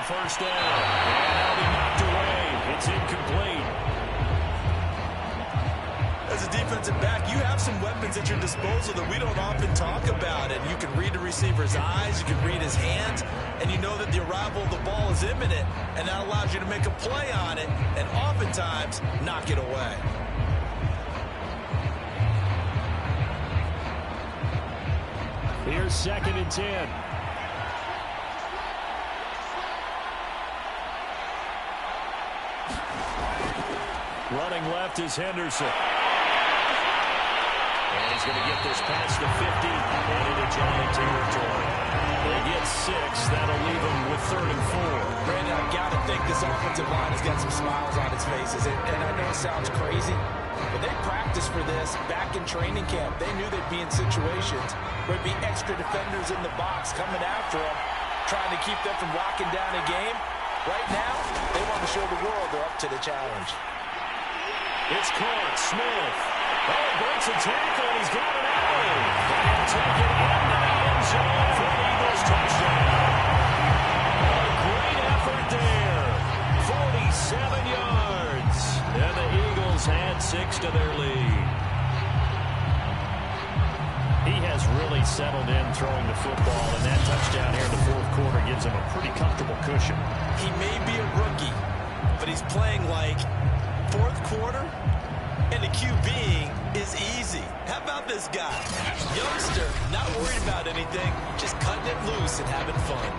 A: First down. And that'll be knocked away. It's incomplete.
B: As a defensive back, you have some weapons at your disposal that we don't often talk about. And you can read the receiver's eyes, you can read his hands, and you know that the arrival of the ball is imminent, and that allows you to make a play on it and oftentimes knock it away.
C: Here's 2nd and 10.
A: Running left is Henderson. And he's going to get this past the 50 and into Giant territory. They get 6. That'll leave them with 3rd and 4.
B: Brandon, I've got to think this offensive line has got some smiles on its faces. And I know it sounds crazy, but they practiced for this back in training camp. They knew they'd be in situations where there'd be extra defenders in the box coming after them, trying to keep them from locking down a game. Right now, they want to show the world they're up to the challenge.
A: It's caught. Smith. Oh, breaks a tackle, and he's got it out. And taken into the end zone for the Eagles touchdown. A great effort there. 47 yards. And the Eagles add 6 to their lead. He has really settled in throwing the football, and that touchdown here in the 4th quarter gives him a pretty comfortable cushion.
B: He may be a rookie, but he's playing like 4th quarter, and the QBing is easy. How about this guy? Youngster, not worried about anything, just cutting it loose and having fun.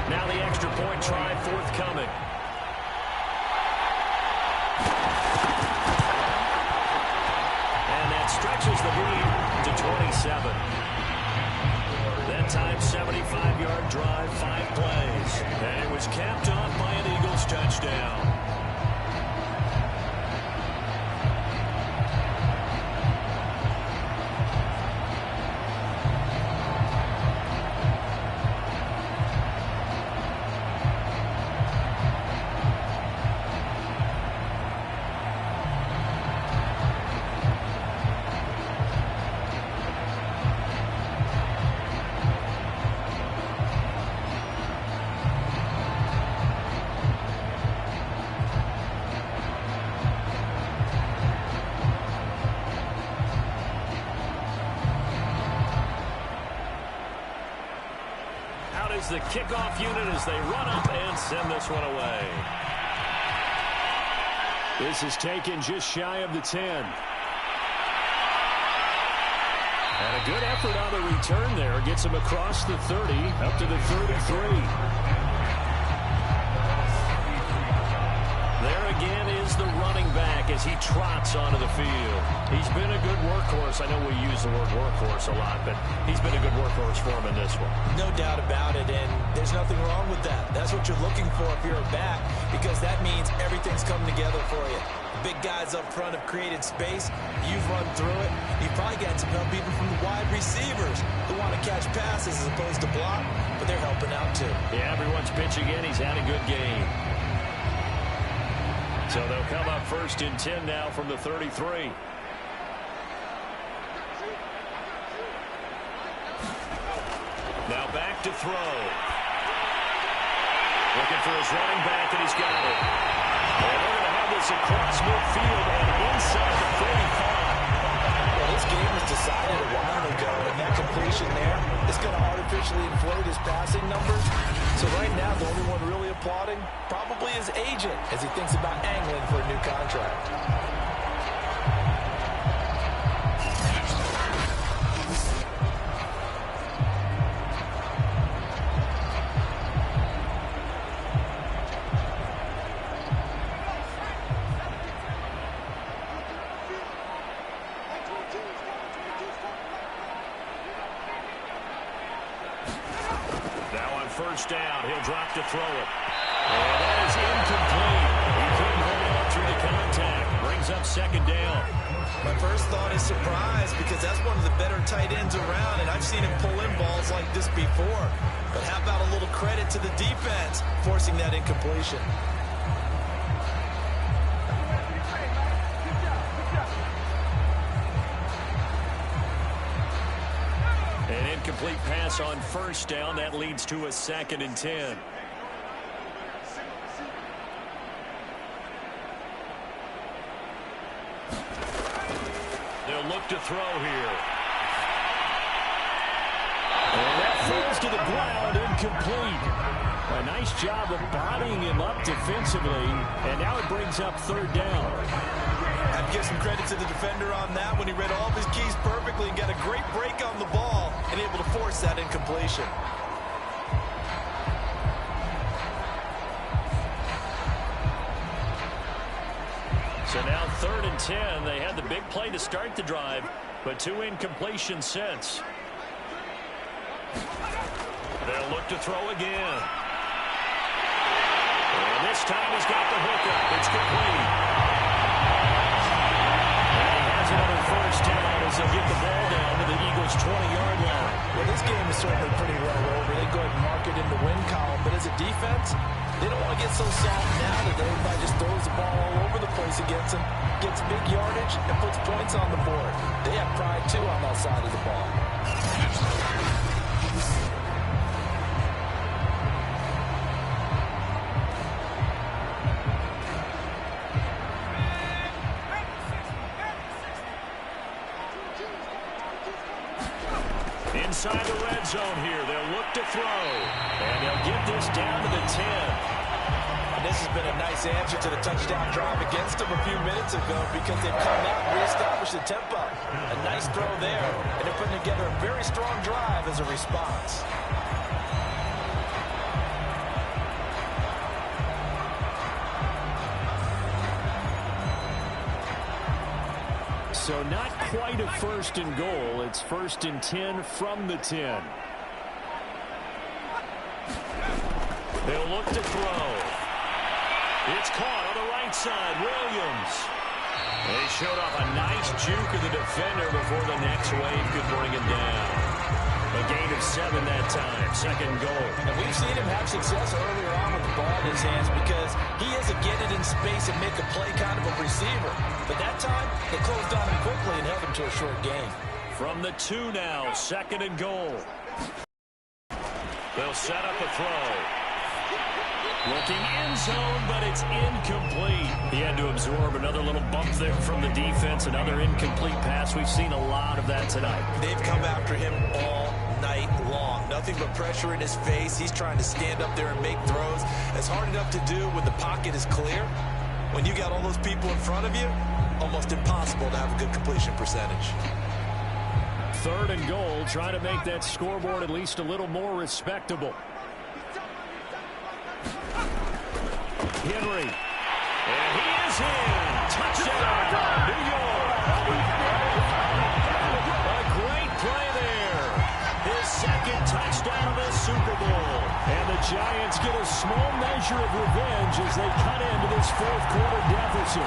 A: Now the extra point try forthcoming. And that stretches the lead to 27. That time, 75-yard drive, 5 plays. And it was capped off by an Eagles touchdown. is the kickoff unit as they run up and send this one away.
C: This is taken just shy of the 10. And a good effort on the return there. Gets him across the 30, up to the 33.
A: There again is the running back as he trots onto the field. He's been a good workhorse. I know we use the word workhorse a lot, but he's been a good workhorse for him in this one.
B: No doubt about it, and there's nothing wrong with that. That's what you're looking for if you're a back, because that means everything's coming together for you. The big guys up front have created space. You've run through it. You've probably got some help even from the wide receivers who want to catch passes as opposed to block, but they're helping out too.
A: Yeah, everyone's pitching in. He's had a good game. So they'll come up 1st and 10 now from the 33. Now back to throw. Looking for his running back, and he's got it. And they're going to have this across midfield and inside the 45.
B: Well, this game was decided a while ago, and that completion there is going to artificially inflate his passing numbers. So right now, the only one really applauding probably his agent as he thinks about angling for a new contract.
A: First down, he'll drop to throw it. And that is incomplete. He couldn't hold on through the contact. Brings up 2nd down.
B: My first thought is surprise, because that's one of the better tight ends around, and I've seen him pull in balls like this before. But how about a little credit to the defense forcing that incompletion?
A: An incomplete pass on 1st down. That leads to a 2nd and 10. They'll look to throw here.
C: And that falls to the ground, incomplete. A nice job of bodying him up defensively, and now it brings up 3rd down.
B: I'd give some credit to the defender on that when he read all of his keys perfectly and got a great break on the ball and able to force that incompletion.
A: So now 3rd and 10. They had the big play to start the drive, but 2 incompletions since. They'll look to throw again. And this time he's got the hookup. It's complete. And he has another 1st down as they'll get the ball down to the Eagles' 20-yard line.
B: Well, this game is certainly pretty well over. They go ahead and mark it in the win column, but as a defense, they don't want to get so soft now that everybody just throws the ball all over the place against them, gets big yardage, and puts points on the board. They have pride, too, on that side of the ball.
A: Inside the red zone here, they'll look to throw. And they'll get this down to the 10.
B: And this has been a nice answer to the touchdown drive against them a few minutes ago, because they've come out and reestablished the tempo. A nice throw there, and they're putting together a very strong drive as a response.
C: So not quite a 1st and goal. It's 1st and 10 from the 10.
A: They'll look to throw. It's caught on the right side. Williams. They showed off a nice juke of the defender before the next wave could bring him down. A gain of 7 that time. 2nd goal.
B: And we've seen him have success earlier on with the ball in his hands, because he is a get it in space and make a play kind of a receiver. But that time, they closed on him quickly and held him to a short gain.
A: From the 2 now, 2nd and goal. They'll set up a throw. Looking end zone, but it's incomplete. He had to absorb another little bump there from the defense, another incomplete pass. We've seen a lot of that tonight.
B: They've come after him all night long. Nothing but pressure in his face. He's trying to stand up there and make throws. It's hard enough to do when the pocket is clear. When you got all those people in front of you, almost impossible to have a good completion percentage.
C: 3rd and goal, trying to make that scoreboard at least a little more respectable. Henry. And he is in. Touchdown, New York. A great play there. His 2nd touchdown of the Super Bowl. And the Giants get a small measure of revenge as they cut into this 4th quarter deficit.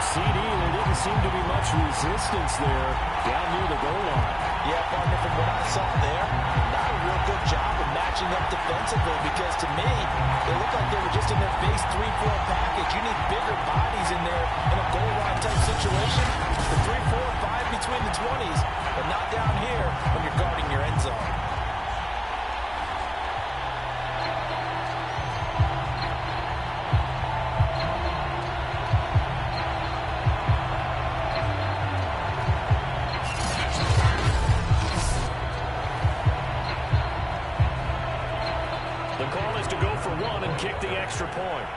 C: CD, there didn't seem to be much resistance there down near the goal line.
B: Yeah, partner, from what I saw there, not a real good job of matching up defensively because to me, it looked like they were just in their base 3-4 package. You need bigger bodies in there in a goal line type situation. The 3, 4, 5 between the 20s, but not down here when you're guarding your end zone.
C: The call is to go for 1 and kick the extra point.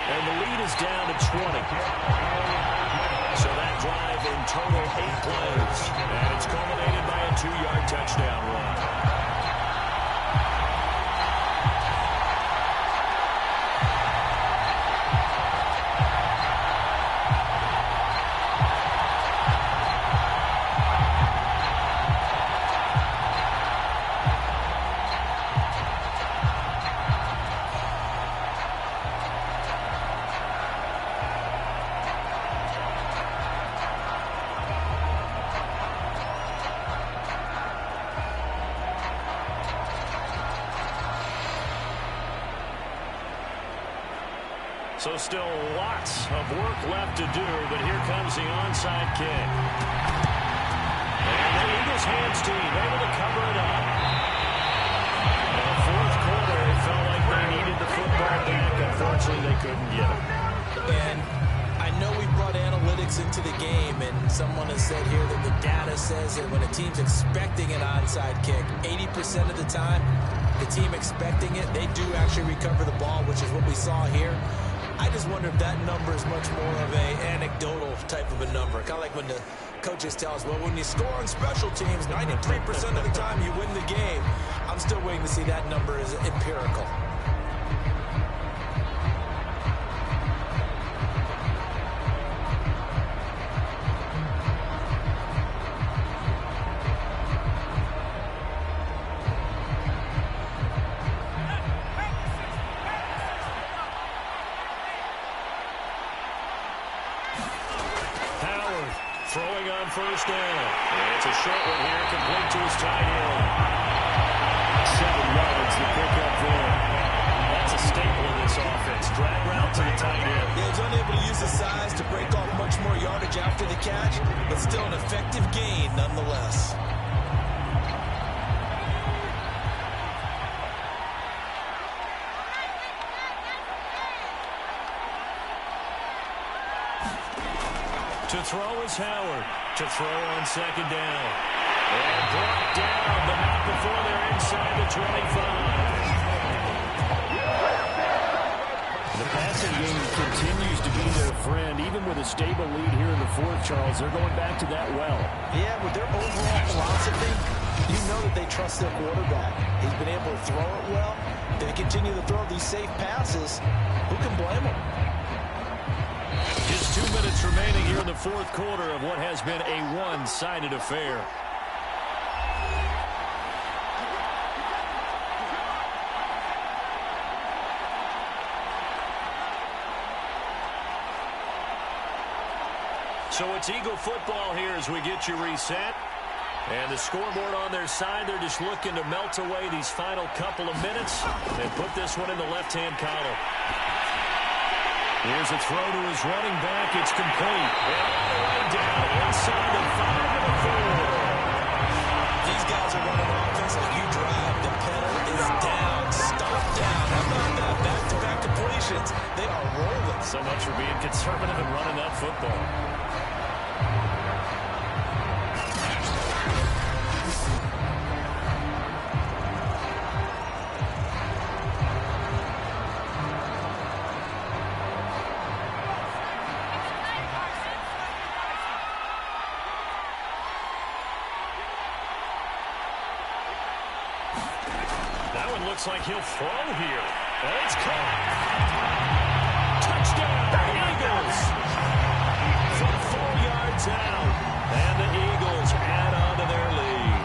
C: And the lead is down to 20. So that drive in total 8 plays. And it's culminated by a 2-yard touchdown run. So still lots of work left to do, but here comes the onside kick. And the Eagles hands team able to cover it up. In the 4th quarter, it felt like they needed the football back. Unfortunately, they couldn't get it.
B: And I know we brought analytics into the game, and someone has said here that the data says that when a team's expecting an onside kick, 80% of the time, the team expecting it, they do actually recover the ball, which is what we saw here. I just wonder if that number is much more of a anecdotal type of a number. Kind of like when the coaches tell us, well, when you score on special teams, 93% of the time you win the game. I'm still waiting to see that number is empirical.
C: Throwing on 1st down. It's a short one here, complete to his tight end. 7 yards, the pickup there. That's a staple of this offense. Drag route to the tight end.
B: Yeah, he's unable to use his size to break off much more yardage after the catch, but still an effective gain nonetheless.
C: To throw is Howard. To throw on 2nd down. And brought down the not before they're inside the 25. The passing game continues to be their friend. Even with a stable lead here in the 4th, Charles, they're going back to that well.
B: Yeah, with their overall philosophy, you know that they trust their quarterback. He's been able to throw it well. They continue to throw these safe passes. Who can blame them?
C: Just 2 minutes remaining here in the 4th quarter of what has been a one-sided affair. So it's Eagle football here as we get you reset. And the scoreboard on their side, they're just looking to melt away these final couple of minutes and put this one in the left-hand column. Here's a throw to his running back. It's complete. And all the way down inside the 5 and the 4.
B: These guys are running offense like you drive. The pedal is down, stomped down. How about that? Back-to-back completions. They are rolling.
A: So much for being conservative and running that football. Looks like he'll throw here. And it's caught. Touchdown, Eagles. From 4 yards out. And the Eagles add on to their lead.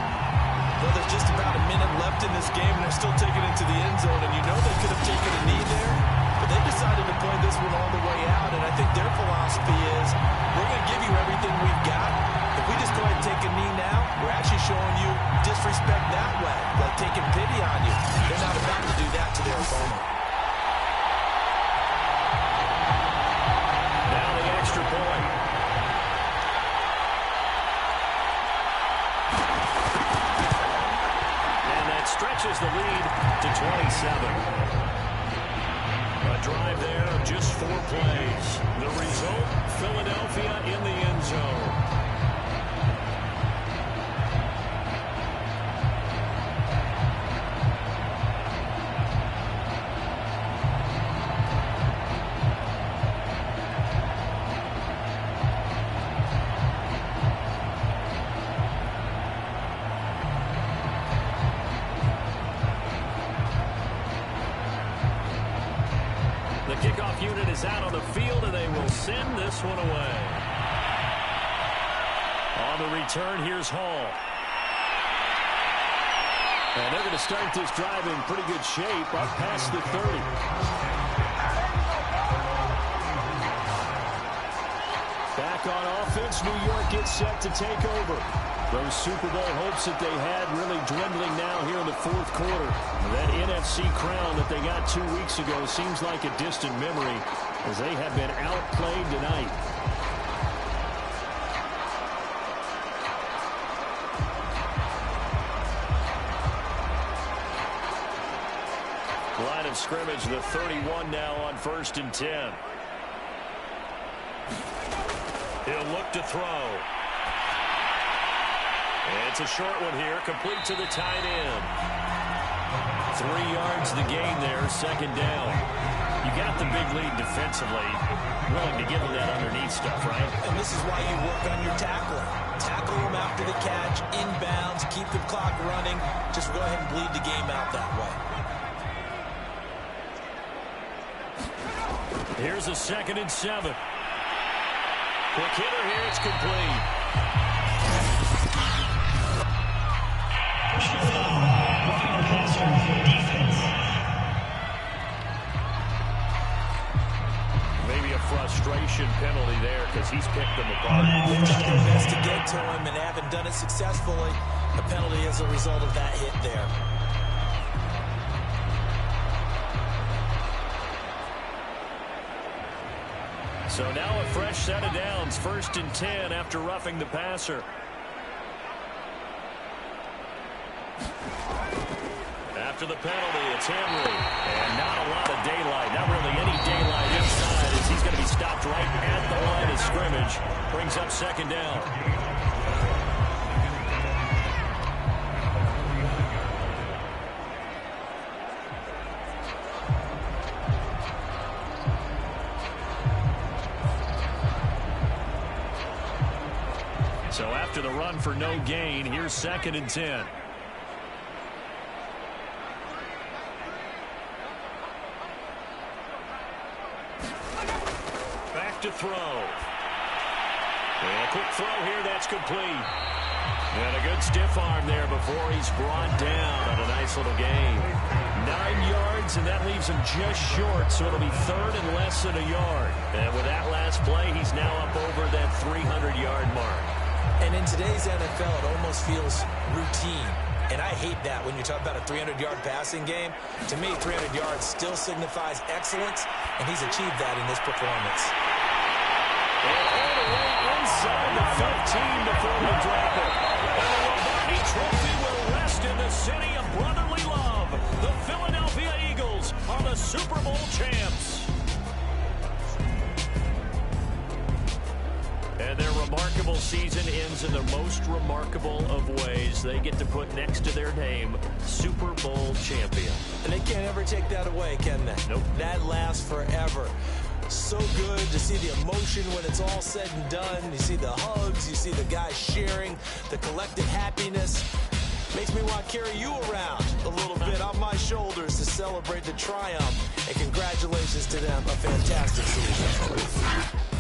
B: Well, there's just about a minute left in this game, and they're still taking it to the end zone. And you know they could have taken a knee there, but they decided to play this one all the way out. And I think their philosophy is, we're going to give you everything we've got. If we just go ahead and take a knee now, we're actually showing you disrespect that way, like taking pity on you. They're not about to do that to their opponent.
A: Now the extra point. And that stretches the lead to 27. A drive there of just 4 plays. The result, Philadelphia in the end zone. The kickoff unit is out on the field, and they will send this one away. On the return, here's Hall. And they're going to start this drive in pretty good shape, up past the 30. Back on offense, New York gets set to take over. Those Super Bowl hopes that they had really dwindling now here in the 4th quarter. That NFC crown that they got 2 weeks ago seems like a distant memory as they have been outplayed tonight. Line of scrimmage, the 31 now on 1st and 10. He'll look to throw. It's a short one here, complete to the tight end. 3 yards the gain there, 2nd down. You got the big lead defensively, willing to give them that underneath stuff, right?
B: And this is why you work on your tackling. Tackle them after the catch, inbounds, keep the clock running. Just go ahead and bleed the game out that way.
A: Here's a 2nd and 7. Quick hitter here, it's complete. Maybe a frustration penalty there because he's picked them apart.
B: They've done their best to get to him and haven't done it successfully. A penalty as a result of that hit there.
A: So now a fresh set of downs, 1st and 10 after roughing the passer. After the penalty, it's Henry. And not a lot of daylight, not really any daylight inside as he's going to be stopped right at the line of scrimmage. Brings up 2nd down. So after the run for no gain, here's 2nd and 10. Back to throw. And a quick throw here, that's complete. And a good stiff arm there before he's brought down on a nice little gain. 9 yards, and that leaves him just short, so it'll be 3rd and less than a yard. And with that last play, he's now up over that 300-yard mark.
B: And in today's NFL, it almost feels routine. And I hate that when you talk about a 300-yard passing game. To me, 300 yards still signifies excellence, and he's achieved that in this performance.
A: And all the way inside the 15 before we drop it. And the Lombardi Trophy will rest in the city of brotherly love. The Philadelphia Eagles are the Super Bowl champs. season ends in the most remarkable of ways. They get to put next to their name, Super Bowl champion.
B: And they can't ever take that away, can they?
A: Nope.
B: That lasts forever. So good to see the emotion when it's all said and done. You see the hugs, you see the guys sharing, the collective happiness. Makes me want to carry you around a little bit on my shoulders to celebrate the triumph. And congratulations to them, a fantastic season.